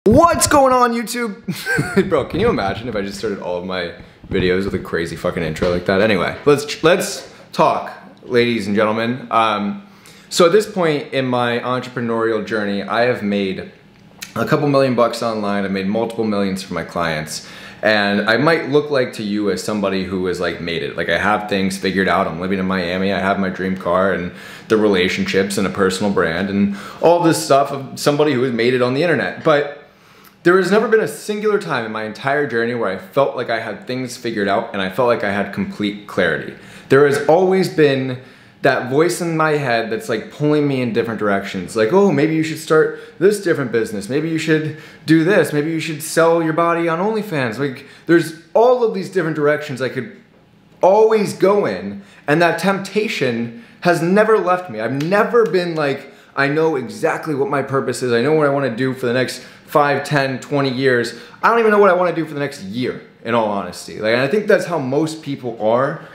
What's going on, YouTube? Bro, can you imagine if I just started all of my videos with a crazy fucking intro like that? Anyway, let's talk, ladies and gentlemen. So at this point in my entrepreneurial journey, I have made a couple million bucks online. I've made multiple millions for my clients. And I might look like to you as somebody who has like made it. Like I have things figured out. I'm living in Miami. I have my dream car and the relationships and a personal brand and all this stuff of somebody who has made it on the internet. But there has never been a singular time in my entire journey where I felt like I had things figured out and I felt like I had complete clarity. There has always been that voice in my head that's like pulling me in different directions. Like, oh, maybe you should start this different business. Maybe you should do this. Maybe you should sell your body on OnlyFans. Like, there's all of these different directions I could always go in, and that temptation has never left me. I've never been like, I know exactly what my purpose is. I know what I want to do for the next 5, 10, 20 years. I don't even know what I want to do for the next year, in all honesty. Like, and I think that's how most people are.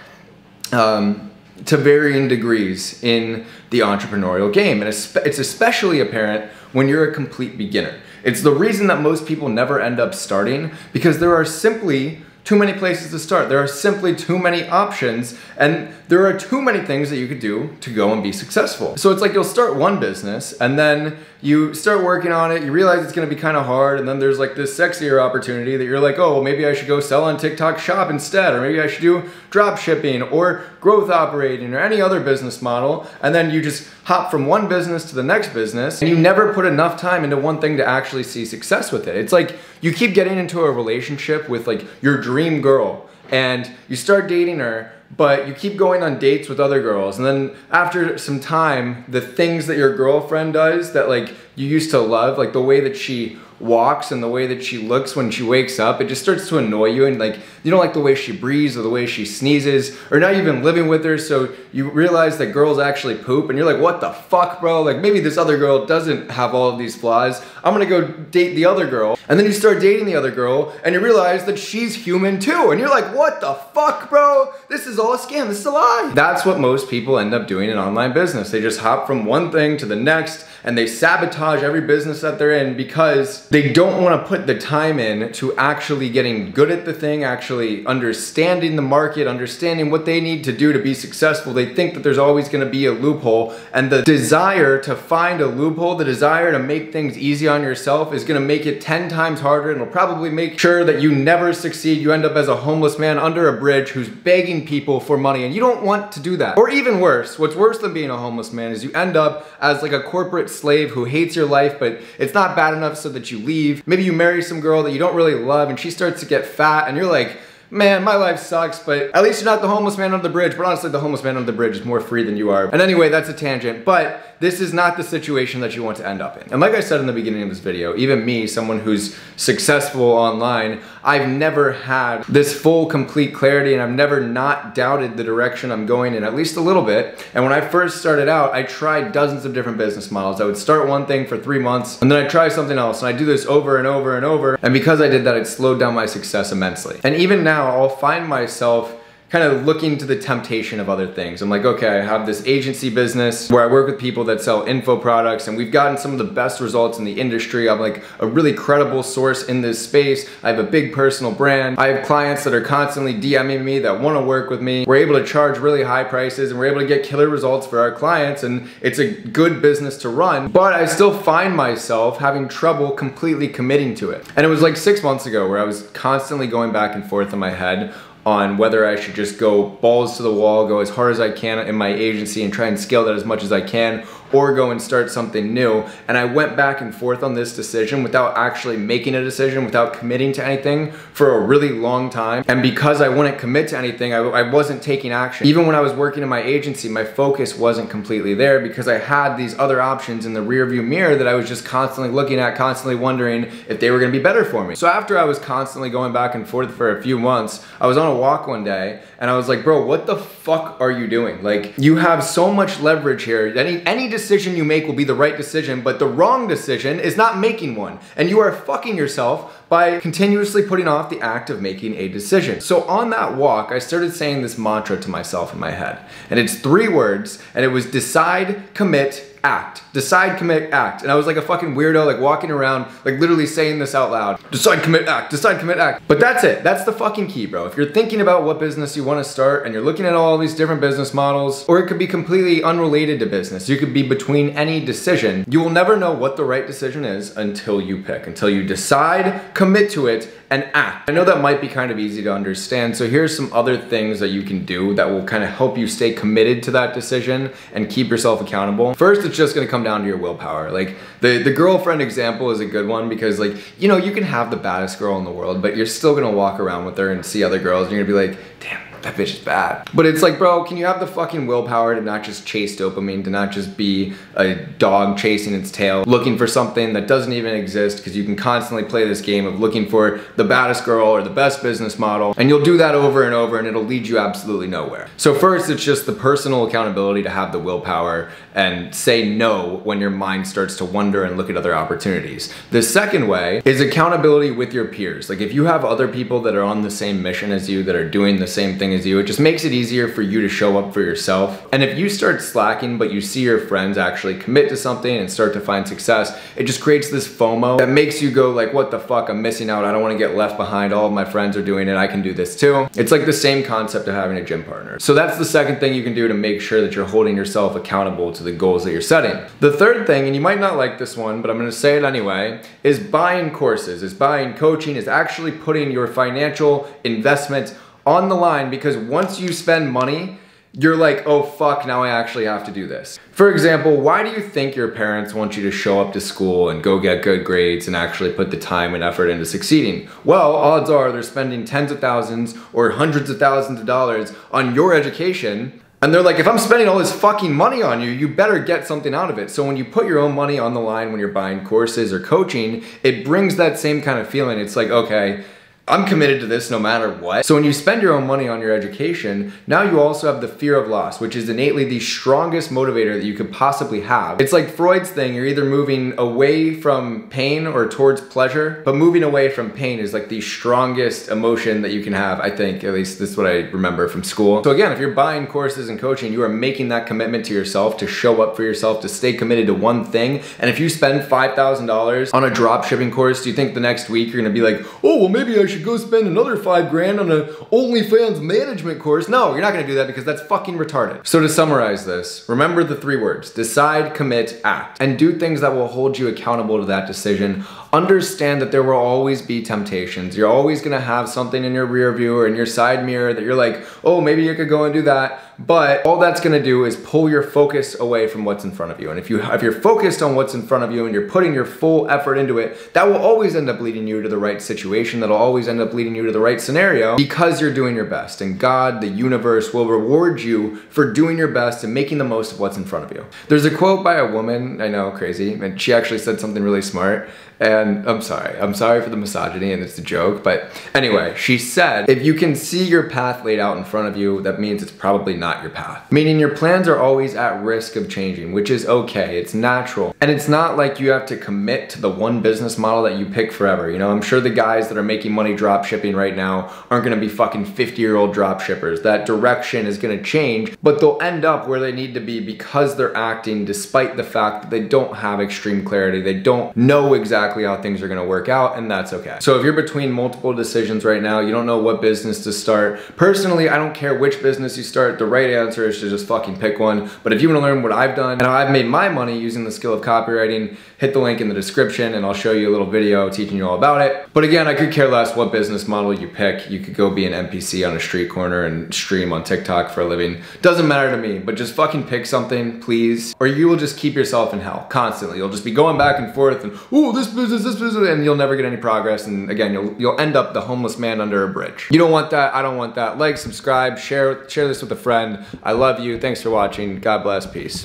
To varying degrees in the entrepreneurial game. And it's especially apparent when you're a complete beginner. It's the reason that most people never end up starting, because there are simply too many places to start. There are simply too many options, and there are too many things that you could do to go and be successful. So it's like you'll start one business and then you start working on it, you realize it's gonna be kind of hard, and then there's like this sexier opportunity that you're like, oh, well, maybe I should go sell on TikTok Shop instead, or maybe I should do drop shipping or growth operating or any other business model, and then you just hop from one business to the next business, and you never put enough time into one thing to actually see success with it. It's like you keep getting into a relationship with like your dream girl, and you start dating her, but you keep going on dates with other girls, and then after some time, the things that your girlfriend does that like you used to love, like the way that she walks and the way that she looks when she wakes up, it just starts to annoy you, and like you don't like the way she breathes or the way she sneezes, or not even living with her, so you realize that girls actually poop, and you're like, what the fuck, bro? Like maybe this other girl doesn't have all of these flaws. I'm gonna go date the other girl. And then you start dating the other girl and you realize that she's human too, and you're like, what the fuck, bro? This is all a scam, this is a lie. That's what most people end up doing in online business. They just hop from one thing to the next, and they sabotage every business that they're in because they don't want to put the time in to actually getting good at the thing, actually understanding the market, understanding what they need to do to be successful. They think that there's always going to be a loophole, and the desire to find a loophole, the desire to make things easy on yourself is going to make it 10 times harder, and will probably make sure that you never succeed. You end up as a homeless man under a bridge who's begging people for money, and you don't want to do that. Or even worse, what's worse than being a homeless man is you end up as like a corporate slave who hates your life, but it's not bad enough so that you leave. Maybe you marry some girl that you don't really love, and she starts to get fat, and you're like, man, my life sucks, but at least you're not the homeless man under the bridge. But honestly, the homeless man under the bridge is more free than you are. And anyway, that's a tangent, but this is not the situation that you want to end up in. And like I said in the beginning of this video, even me, someone who's successful online, I've never had this full, complete clarity, and I've never not doubted the direction I'm going in, at least a little bit. And when I first started out, I tried dozens of different business models. I would start one thing for 3 months, and then I'd try something else, and I do this over and over and over. And because I did that, it slowed down my success immensely. And even now, I'll find myself kind of looking to the temptation of other things. I'm like, okay, I have this agency business where I work with people that sell info products, and we've gotten some of the best results in the industry. I'm like a really credible source in this space. I have a big personal brand. I have clients that are constantly DMing me that want to work with me. We're able to charge really high prices, and we're able to get killer results for our clients, and it's a good business to run. But I still find myself having trouble completely committing to it. And it was like 6 months ago where I was constantly going back and forth in my head on whether I should just go balls to the wall, go as hard as I can in my agency and try and scale that as much as I can, or go and start something new. And I went back and forth on this decision without actually making a decision, without committing to anything for a really long time. And because I wouldn't commit to anything, I wasn't taking action. Even when I was working in my agency, my focus wasn't completely there because I had these other options in the rearview mirror that I was just constantly looking at, constantly wondering if they were gonna be better for me. So after I was constantly going back and forth for a few months, I was on a walk one day and I was like, bro, what the fuck are you doing? Like, you have so much leverage here. Any decision you make will be the right decision, but the wrong decision is not making one. And you are fucking yourself by continuously putting off the act of making a decision. So on that walk, I started saying this mantra to myself in my head. And it's 3 words, and it was decide, commit, act. Decide, commit, act. And I was like a fucking weirdo, like walking around, like literally saying this out loud. Decide, commit, act. Decide, commit, act. But that's it. That's the fucking key, bro. If you're thinking about what business you want to start and you're looking at all these different business models, or it could be completely unrelated to business, you could be between any decision, you will never know what the right decision is until you pick, until you decide, commit to it, and act. I know that might be kind of easy to understand, so here's some other things that you can do that will kind of help you stay committed to that decision and keep yourself accountable. First, it's just gonna come down to your willpower. Like, the girlfriend example is a good one because, like, you know, you can have the baddest girl in the world, but you're still gonna walk around with her and see other girls and you're gonna be like, damn, that bitch is bad. But it's like, bro, can you have the fucking willpower to not just chase dopamine, to not just be a dog chasing its tail, looking for something that doesn't even exist, because you can constantly play this game of looking for the baddest girl or the best business model, and you'll do that over and over and it'll lead you absolutely nowhere. So first, it's just the personal accountability to have the willpower and say no when your mind starts to wonder and look at other opportunities. The second way is accountability with your peers. Like, if you have other people that are on the same mission as you, that are doing the same thing as you, it just makes it easier for you to show up for yourself. And if you start slacking, but you see your friends actually commit to something and start to find success, it just creates this FOMO that makes you go like, what the fuck, I'm missing out, I don't wanna get left behind, all of my friends are doing it, I can do this too. It's like the same concept of having a gym partner. So that's the second thing you can do to make sure that you're holding yourself accountable to the goals that you're setting. The third thing, and you might not like this one, but I'm gonna say it anyway, is buying courses, is buying coaching, is actually putting your financial investment on the line, because once you spend money, you're like, oh fuck, now I actually have to do this. For example, why do you think your parents want you to show up to school and go get good grades and actually put the time and effort into succeeding? Well, odds are they're spending tens of thousands or hundreds of thousands of dollars on your education. And they're like, if I'm spending all this fucking money on you, you better get something out of it. So when you put your own money on the line when you're buying courses or coaching, it brings that same kind of feeling. It's like, okay, I'm committed to this no matter what. So when you spend your own money on your education, now you also have the fear of loss, which is innately the strongest motivator that you could possibly have. It's like Freud's thing, you're either moving away from pain or towards pleasure, but moving away from pain is like the strongest emotion that you can have, I think. At least this is what I remember from school. So again, if you're buying courses and coaching, you are making that commitment to yourself, to show up for yourself, to stay committed to one thing. And if you spend $5,000 on a drop shipping course, do you think the next week you're gonna be like, oh, well maybe I should go spend another $5 grand on a OnlyFans management course? No, you're not gonna do that, because that's fucking retarded. So to summarize this, remember the 3 words: decide, commit, act. And do things that will hold you accountable to that decision. Understand that there will always be temptations. You're always gonna have something in your rear view or in your side mirror that you're like, oh, maybe you could go and do that. But all that's gonna do is pull your focus away from what's in front of you. And if you're focused on what's in front of you and you're putting your full effort into it, that will always end up leading you to the right situation. That'll always end up leading you to the right scenario, because you're doing your best. And God, the universe, will reward you for doing your best and making the most of what's in front of you. There's a quote by a woman, I know, crazy, and she actually said something really smart. And I'm sorry for the misogyny, and it's a joke, but anyway, she said, if you can see your path laid out in front of you, that means it's probably not your path. Meaning your plans are always at risk of changing, which is okay, it's natural. And it's not like you have to commit to the one business model that you pick forever. You know, I'm sure the guys that are making money drop shipping right now aren't gonna be fucking 50-year-old drop shippers. That direction is gonna change, but they'll end up where they need to be because they're acting despite the fact that they don't have extreme clarity. They don't know exactly how things are gonna work out, and that's okay. So if you're between multiple decisions right now, you don't know what business to start. Personally, I don't care which business you start. The right answer is to just fucking pick one. But if you wanna learn what I've done and how I've made my money using the skill of copywriting, hit the link in the description and I'll show you a little video teaching you all about it. But again, I could care less what business model you pick. You could go be an NPC on a street corner and stream on TikTok for a living. Doesn't matter to me, but just fucking pick something, please. Or you will just keep yourself in hell constantly. You'll just be going back and forth and, oh, this business, and you'll never get any progress. And again, you'll end up the homeless man under a bridge. You don't want that, I don't want that. Like, subscribe, share this with a friend. I love you, thanks for watching. God bless, peace.